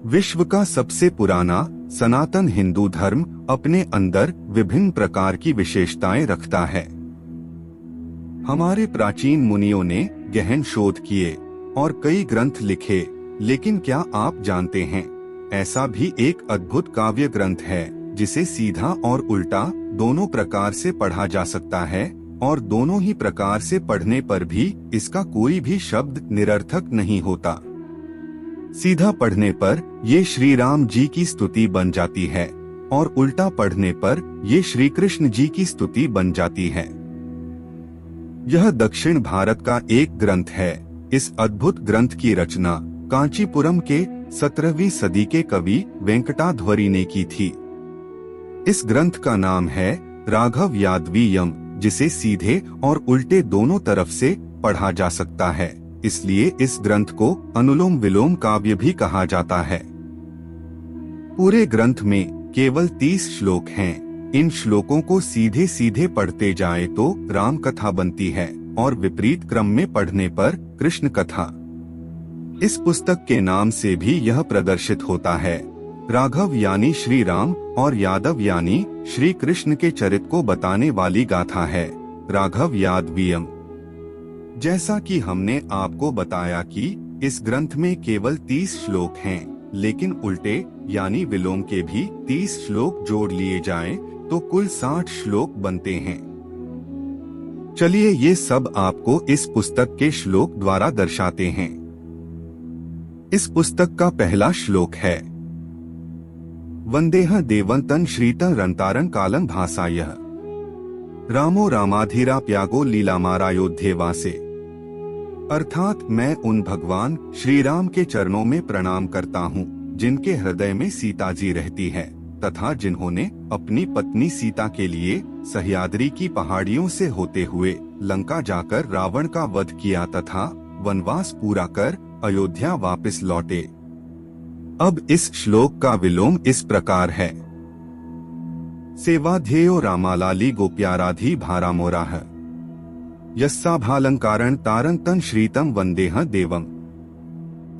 विश्व का सबसे पुराना सनातन हिंदू धर्म अपने अंदर विभिन्न प्रकार की विशेषताएं रखता है। हमारे प्राचीन मुनियों ने गहन शोध किए और कई ग्रंथ लिखे, लेकिन क्या आप जानते हैं, ऐसा भी एक अद्भुत काव्य ग्रंथ है जिसे सीधा और उल्टा दोनों प्रकार से पढ़ा जा सकता है, और दोनों ही प्रकार से पढ़ने पर भी इसका कोई भी शब्द निरर्थक नहीं होता। सीधा पढ़ने पर ये श्री राम जी की स्तुति बन जाती है और उल्टा पढ़ने पर ये श्री कृष्ण जी की स्तुति बन जाती है। यह दक्षिण भारत का एक ग्रंथ है। इस अद्भुत ग्रंथ की रचना कांचीपुरम के 17वीं सदी के कवि वेंकटाध्वरी ने की थी। इस ग्रंथ का नाम है राघव यादवीयम, जिसे सीधे और उल्टे दोनों तरफ से पढ़ा जा सकता है, इसलिए इस ग्रंथ को अनुलोम विलोम काव्य भी कहा जाता है। पूरे ग्रंथ में केवल 30 श्लोक हैं। इन श्लोकों को सीधे सीधे पढ़ते जाए तो राम कथा बनती है और विपरीत क्रम में पढ़ने पर कृष्ण कथा। इस पुस्तक के नाम से भी यह प्रदर्शित होता है। राघव यानी श्री राम और यादव यानी श्री कृष्ण के चरित्र को बताने वाली गाथा है राघव यादवीयम। जैसा कि हमने आपको बताया कि इस ग्रंथ में केवल 30 श्लोक हैं, लेकिन उल्टे यानी विलोम के भी 30 श्लोक जोड़ लिए जाएं तो कुल 60 श्लोक बनते हैं। चलिए ये सब आपको इस पुस्तक के श्लोक द्वारा दर्शाते हैं। इस पुस्तक का पहला श्लोक है वंदेह देवंतन श्रीतं रंतारं कालं भासायः रामो रामाधिराप्यागो लीलामारायोध्येवासे। अर्थात मैं उन भगवान श्री राम के चरणों में प्रणाम करता हूँ जिनके हृदय में सीता जी रहती है तथा जिन्होंने अपनी पत्नी सीता के लिए सह्याद्री की पहाड़ियों से होते हुए लंका जाकर रावण का वध किया तथा वनवास पूरा कर अयोध्या वापस लौटे। अब इस श्लोक का विलोम इस प्रकार है सेवाध्येयो रामालाली गोप्याराधी भारामोराह यस्साभालंकारण तारंतन श्रीतम वंदेह देवम।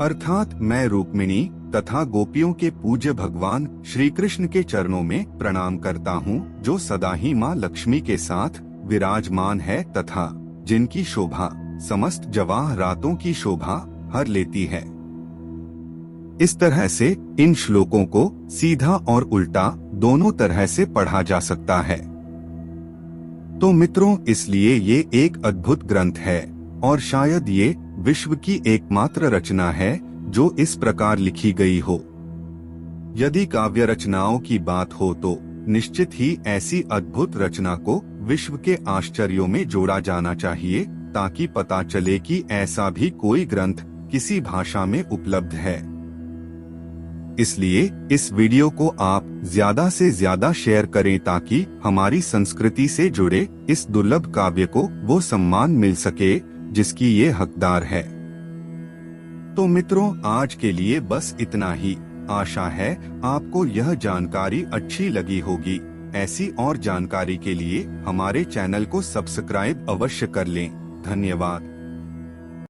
अर्थात मैं रुक्मिणी तथा गोपियों के पूज्य भगवान श्री कृष्ण के चरणों में प्रणाम करता हूँ, जो सदा ही माँ लक्ष्मी के साथ विराजमान है तथा जिनकी शोभा समस्त जवाहरातों की शोभा हर लेती है। इस तरह से इन श्लोकों को सीधा और उल्टा दोनों तरह से पढ़ा जा सकता है। तो मित्रों, इसलिए ये एक अद्भुत ग्रंथ है और शायद ये विश्व की एकमात्र रचना है जो इस प्रकार लिखी गई हो। यदि काव्य रचनाओं की बात हो तो निश्चित ही ऐसी अद्भुत रचना को विश्व के आश्चर्यों में जोड़ा जाना चाहिए, ताकि पता चले कि ऐसा भी कोई ग्रंथ किसी भाषा में उपलब्ध है। इसलिए इस वीडियो को आप ज्यादा से ज्यादा शेयर करें ताकि हमारी संस्कृति से जुड़े इस दुर्लभ काव्य को वो सम्मान मिल सके जिसकी ये हकदार है। तो मित्रों, आज के लिए बस इतना ही। आशा है आपको यह जानकारी अच्छी लगी होगी। ऐसी और जानकारी के लिए हमारे चैनल को सब्सक्राइब अवश्य कर लें। धन्यवाद।